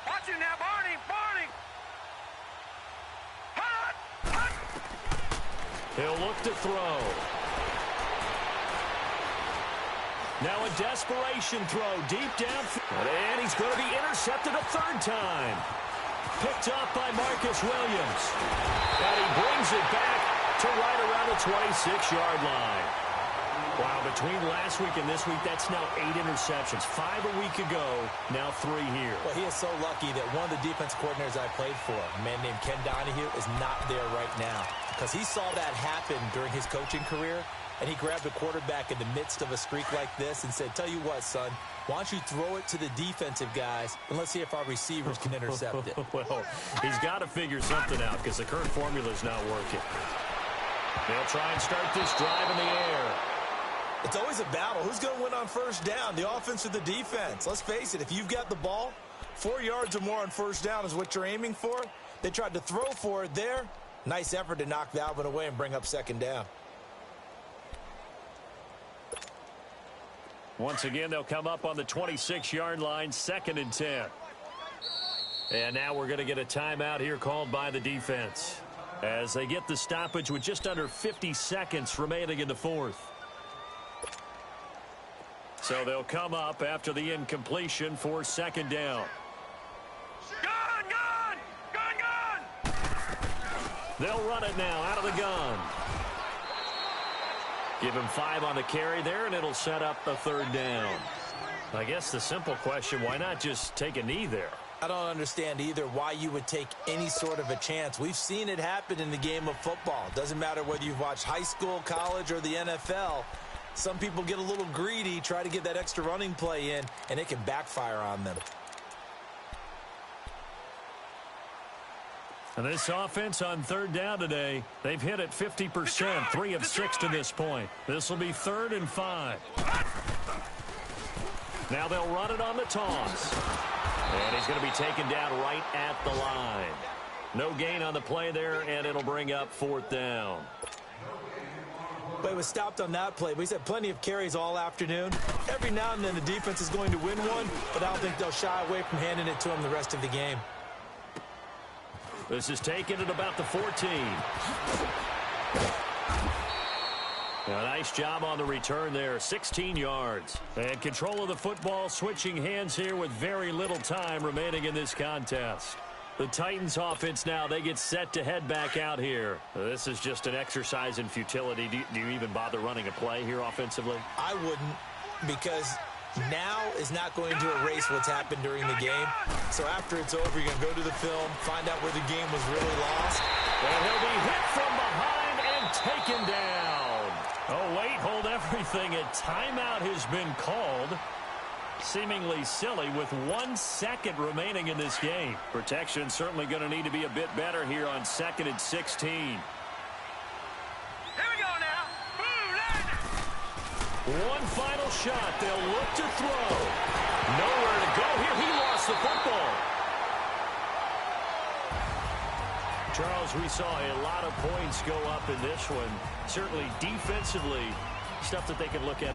Watch him now, Barney! Barney! Hot! Hot!
He'll look to throw. Now a desperation throw deep down. And he's going to be intercepted a 3rd time. Picked up by Marcus Williams. And he brings it back to right around the 26-yard line. Wow, between last week and this week, that's now 8 interceptions. 5 a week ago, now 3 here.
Well, he is so lucky that one of the defense coordinators I played for, a man named Ken Donahue, is not there right now. Because he saw that happen during his coaching career, and he grabbed a quarterback in the midst of a streak like this and said, "Tell you what, son, why don't you throw it to the defensive guys, and let's see if our receivers can intercept it."
Well, he's got to figure something out because the current formula is not working. They'll try and start this drive in the air.
It's always a battle. Who's going to win on 1st down, the offense or the defense? Let's face it, if you've got the ball, 4 yards or more on 1st down is what you're aiming for. They tried to throw for it there. Nice effort to knock that one away and bring up 2nd down.
Once again, they'll come up on the 26-yard line, 2nd and 10. And now we're going to get a timeout here called by the defense, as they get the stoppage with just under 50 seconds remaining in the 4th. So they'll come up after the incompletion for 2nd down.
Gun! Gun! Gun! Gun!
They'll run it now out of the gun. Give him 5 on the carry there, and it'll set up the 3rd down. I guess the simple question, why not just take a knee there?
I don't understand either why you would take any sort of a chance. We've seen it happen in the game of football. Doesn't matter whether you've watched high school, college, or the NFL. Some people get a little greedy, try to get that extra running play in, and it can backfire on them.
And this offense on 3rd down today, they've hit it 50%, 3 of 6 to this point. This will be 3rd and 5. Now they'll run it on the toss. And he's going to be taken down right at the line. No gain on the play there, and it'll bring up 4th down.
But he was stopped on that play. But he's had plenty of carries all afternoon. Every now and then the defense is going to win one, but I don't think they'll shy away from handing it to him the rest of the game.
This is taken at about the 14. A nice job on the return there, 16 yards. And control of the football, switching hands here with very little time remaining in this contest. The Titans offense now, they get set to head back out here. This is just an exercise in futility. Do you even bother running a play here offensively?
I wouldn't, because now is not going to erase what's happened during the game. So after it's over, you're going to go to the film, find out where the game was really lost.
And he'll be hit from behind and taken down. Oh, wait, hold everything. A timeout has been called. Seemingly silly with 1 second remaining in this game. Protection certainly going to need to be a bit better here on 2nd and 16.
Here we go now.
One final shot. They'll look to throw. Nowhere to go here. He lost the football. Charles, we saw a lot of points go up in this one. Certainly defensively, stuff that they can look at